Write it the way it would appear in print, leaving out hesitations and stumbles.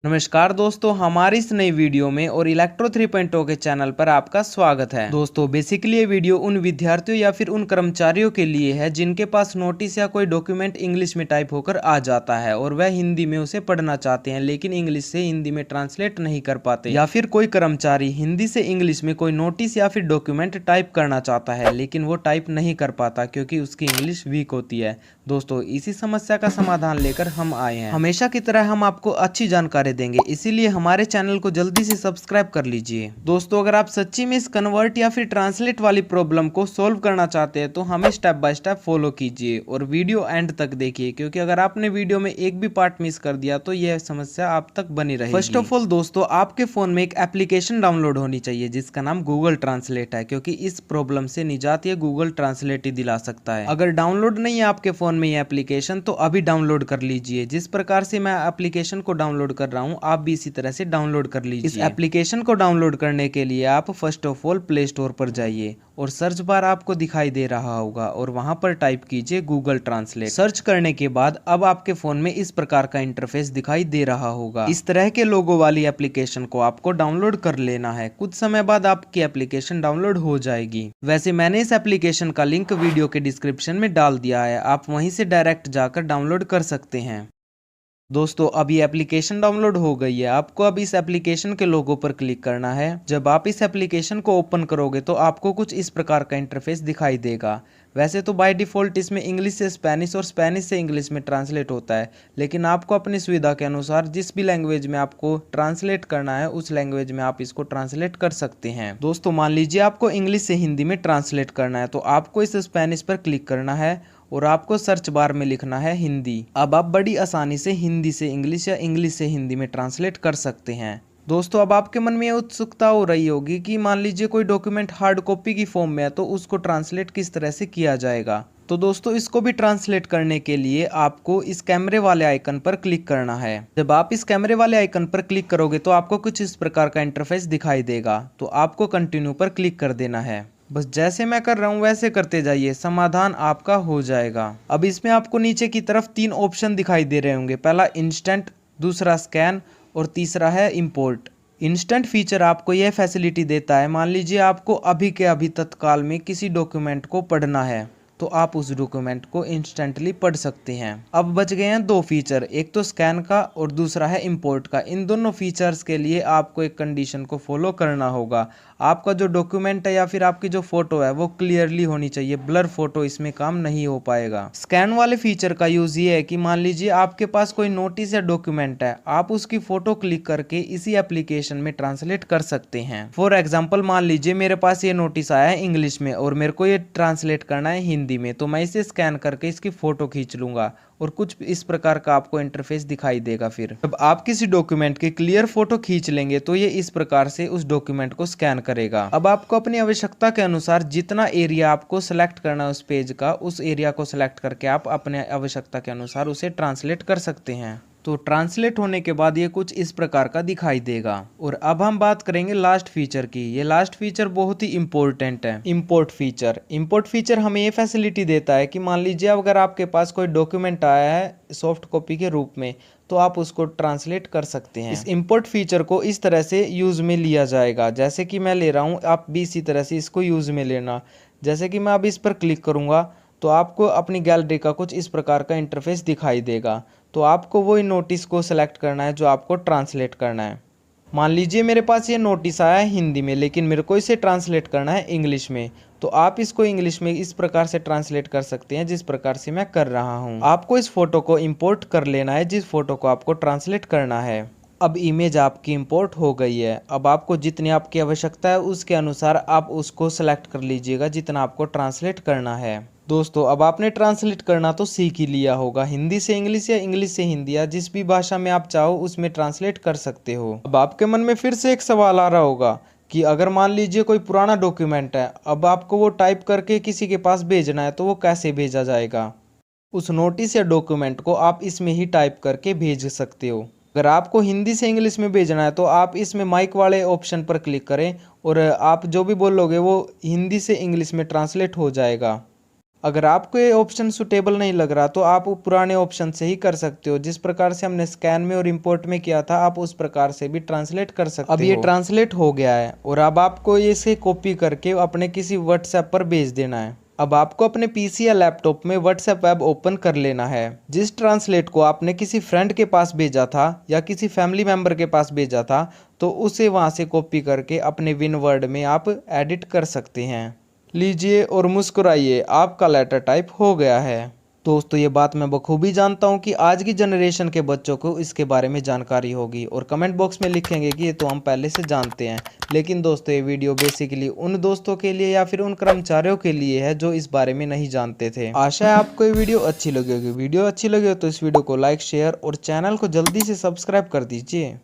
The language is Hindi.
नमस्कार दोस्तों, हमारी इस नई वीडियो में और इलेक्ट्रो 3.0 के चैनल पर आपका स्वागत है। दोस्तों बेसिकली ये वीडियो उन विद्यार्थियों या फिर उन कर्मचारियों के लिए है जिनके पास नोटिस या कोई डॉक्यूमेंट इंग्लिश में टाइप होकर आ जाता है और वह हिंदी में उसे पढ़ना चाहते हैं लेकिन इंग्लिश से हिंदी में ट्रांसलेट नहीं कर पाते, या फिर कोई कर्मचारी हिंदी से इंग्लिश में कोई नोटिस या फिर डॉक्यूमेंट टाइप करना चाहता है लेकिन वो टाइप नहीं कर पाता क्योंकि उसकी इंग्लिश वीक होती है। दोस्तों इसी समस्या का समाधान लेकर हम आए हैं। हमेशा की तरह हम आपको अच्छी जानकारी देंगे, इसीलिए हमारे चैनल को जल्दी से सब्सक्राइब कर लीजिए। दोस्तों अगर आप सच्ची में इस कन्वर्ट या फिर ट्रांसलेट वाली प्रॉब्लम को सॉल्व करना चाहते हैं तो हमें स्टेप बाय स्टेप फॉलो कीजिए और वीडियो एंड तक देखिए, क्योंकि अगर आपने वीडियो में एक भी पार्ट मिस कर दिया तो यह समस्या आप तक बनी रहेगी। फर्स्ट ऑफ ऑल दोस्तों, आपके फोन में एक एप्लीकेशन डाउनलोड होनी चाहिए जिसका नाम गूगल ट्रांसलेट है, क्योंकि इस प्रॉब्लम से निजात ये गूगल ट्रांसलेट ही दिला सकता है। अगर डाउनलोड नहीं है आपके फोन में ये एप्लीकेशन तो अभी डाउनलोड कर लीजिए। जिस प्रकार से मैं एप्लीकेशन को डाउनलोड कर रहा हूँ आप भी इसी तरह से डाउनलोड कर लीजिए। इस एप्लीकेशन को डाउनलोड करने के लिए आप first of all play store पर जाइए और सर्च बार आपको दिखाई दे रहा होगा और वहां पर टाइप कीजिए गूगल ट्रांसलेट। सर्च करने के बाद अब आपके फोन में इस प्रकार का इंटरफेस दिखाई दे रहा होगा। इस तरह के लोगो वाली एप्लीकेशन को आपको डाउनलोड कर लेना है। कुछ समय बाद आपकी एप्लीकेशन डाउनलोड हो जाएगी। वैसे मैंने इस एप्लीकेशन का लिंक वीडियो के डिस्क्रिप्शन में डाल दिया है, आप वहीं से डायरेक्ट जाकर डाउनलोड कर सकते हैं। दोस्तों अब ये एप्लीकेशन डाउनलोड हो गई है। आपको अब इस एप्लीकेशन के लोगो पर क्लिक करना है। जब आप इस एप्लीकेशन को ओपन करोगे तो आपको कुछ इस प्रकार का इंटरफेस दिखाई देगा। वैसे तो बाय डिफ़ॉल्ट इसमें इंग्लिश से स्पेनिश और स्पेनिश से इंग्लिश में ट्रांसलेट होता है, लेकिन आपको अपनी सुविधा के अनुसार जिस भी लैंग्वेज में आपको ट्रांसलेट करना है उस लैंग्वेज में आप इसको ट्रांसलेट कर सकते हैं। दोस्तों मान लीजिए आपको इंग्लिश से हिंदी में ट्रांसलेट करना है तो आपको इस स्पेनिश पर क्लिक करना है और आपको सर्च बार में लिखना है हिंदी। अब आप बड़ी आसानी से हिंदी से इंग्लिश या इंग्लिश से हिंदी में ट्रांसलेट कर सकते हैं। दोस्तों अब आपके मन में उत्सुकता हो रही होगी कि मान लीजिए कोई डॉक्यूमेंट हार्ड कॉपी की फॉर्म में है तो उसको ट्रांसलेट किस तरह से किया जाएगा। तो दोस्तों इसको भी ट्रांसलेट करने के लिए आपको इस कैमरे वाले आइकन पर क्लिक करना है। जब आप इस कैमरे वाले आइकन पर क्लिक करोगे तो आपको कुछ इस प्रकार का इंटरफेस दिखाई देगा, तो आपको कंटिन्यू पर क्लिक कर देना है। बस जैसे मैं कर रहा हूँ वैसे करते जाइए, समाधान आपका हो जाएगा। अब इसमें आपको नीचे की तरफ 3 ऑप्शन दिखाई दे रहे होंगे। पहला इंस्टेंट, दूसरा स्कैन और तीसरा है इंपोर्ट। इंस्टेंट फीचर आपको यह फैसिलिटी देता है, मान लीजिए आपको अभी के अभी तत्काल में किसी डॉक्यूमेंट को पढ़ना है तो आप उस डॉक्यूमेंट को इंस्टेंटली पढ़ सकते हैं। अब बच गए हैं 2 फीचर, एक तो स्कैन का और दूसरा है इंपोर्ट का। इन दोनों फीचर्स के लिए आपको एक कंडीशन को फॉलो करना होगा। आपका जो डॉक्यूमेंट है या फिर आपकी जो फोटो है वो क्लियरली होनी चाहिए, ब्लर फोटो इसमें काम नहीं हो पाएगा। स्कैन वाले फीचर का यूज ये है कि मान लीजिए आपके पास कोई नोटिस या डॉक्यूमेंट है, आप उसकी फोटो क्लिक करके इसी एप्लीकेशन में ट्रांसलेट कर सकते हैं। फॉर एग्जाम्पल मान लीजिए मेरे पास ये नोटिस आया है इंग्लिश में और मेरे को ये ट्रांसलेट करना है हिंदी में, तो मैं इसे स्कैन करके इसकी फोटो खींच लूंगा और कुछ इस प्रकार का आपको इंटरफेस दिखाई देगा। फिर जब आप किसी डॉक्यूमेंट की क्लियर फोटो खींच लेंगे तो ये इस प्रकार से उस डॉक्यूमेंट को स्कैन करेगा। अब आपको अपनी आवश्यकता के अनुसार जितना एरिया आपको सिलेक्ट करना है उस पेज का, उस एरिया को सिलेक्ट करके आप अपने आवश्यकता के अनुसार उसे ट्रांसलेट कर सकते हैं। तो ट्रांसलेट होने के बाद ये कुछ इस प्रकार का दिखाई देगा। और अब हम बात करेंगे लास्ट फीचर की। ये लास्ट फीचर बहुत ही इंपॉर्टेंट है, इंपोर्ट फीचर। इंपोर्ट फीचर हमें ये फैसिलिटी देता है कि मान लीजिए अगर आपके पास कोई डॉक्यूमेंट आया है सॉफ्ट कॉपी के रूप में तो आप उसको ट्रांसलेट कर सकते हैं। इस इंपोर्ट फीचर को इस तरह से यूज में लिया जाएगा, जैसे कि मैं ले रहा हूँ, आप भी इसी तरह से इसको यूज में लेना। जैसे कि मैं अब इस पर क्लिक करूंगा तो आपको अपनी गैलरी का कुछ इस प्रकार का इंटरफेस दिखाई देगा। तो आपको वही नोटिस को सिलेक्ट करना है जो आपको ट्रांसलेट करना है। मान लीजिए मेरे पास ये नोटिस आया है हिंदी में लेकिन मेरे को इसे ट्रांसलेट करना है इंग्लिश में, तो आप इसको इंग्लिश में इस प्रकार से ट्रांसलेट कर सकते हैं जिस प्रकार से मैं कर रहा हूँ। आपको इस फोटो को इंपोर्ट कर लेना है जिस फोटो को आपको ट्रांसलेट करना है। अब इमेज आपकी इंपोर्ट हो गई है। अब आपको जितनी आपकी आवश्यकता है उसके अनुसार आप उसको सेलेक्ट कर लीजिएगा जितना आपको ट्रांसलेट करना है। दोस्तों अब आपने ट्रांसलेट करना तो सीख ही लिया होगा, हिंदी से इंग्लिश या इंग्लिश से हिंदी या जिस भी भाषा में आप चाहो उसमें ट्रांसलेट कर सकते हो। अब आपके मन में फिर से एक सवाल आ रहा होगा कि अगर मान लीजिए कोई पुराना डॉक्यूमेंट है, अब आपको वो टाइप करके किसी के पास भेजना है तो वो कैसे भेजा जाएगा। उस नोटिस या डॉक्यूमेंट को आप इसमें ही टाइप करके भेज सकते हो। अगर आपको हिंदी से इंग्लिश में भेजना है तो आप इसमें माइक वाले ऑप्शन पर क्लिक करें और आप जो भी बोलोगे वो हिंदी से इंग्लिश में ट्रांसलेट हो जाएगा। अगर आपको ये ऑप्शन सुटेबल नहीं लग रहा तो आप पुराने ऑप्शन से ही कर सकते हो। जिस प्रकार से हमने स्कैन में और इंपोर्ट में किया था आप उस प्रकार से भी ट्रांसलेट कर सकते हो। अब ये ट्रांसलेट हो गया है और अब आपको इसे कॉपी करके अपने किसी व्हाट्सएप पर भेज देना है। अब आपको अपने पीसी या लैपटॉप में व्हाट्सएप ऐप ओपन कर लेना है। जिस ट्रांसलेट को आपने किसी फ्रेंड के पास भेजा था या किसी फैमिली मेंबर के पास भेजा था तो उसे वहां से कॉपी करके अपने विन वर्ड में आप एडिट कर सकते हैं। लीजिए और मुस्कुराइए, आपका लेटर टाइप हो गया है। दोस्तों ये बात मैं बखूबी जानता हूँ कि आज की जनरेशन के बच्चों को इसके बारे में जानकारी होगी और कमेंट बॉक्स में लिखेंगे कि ये तो हम पहले से जानते हैं। लेकिन दोस्तों ये वीडियो बेसिकली उन दोस्तों के लिए या फिर उन कर्मचारियों के लिए है जो इस बारे में नहीं जानते थे। आशा है आपको ये वीडियो अच्छी लगी होगी। वीडियो अच्छी लगी हो तो इस वीडियो को लाइक, शेयर और चैनल को जल्दी से सब्सक्राइब कर दीजिए।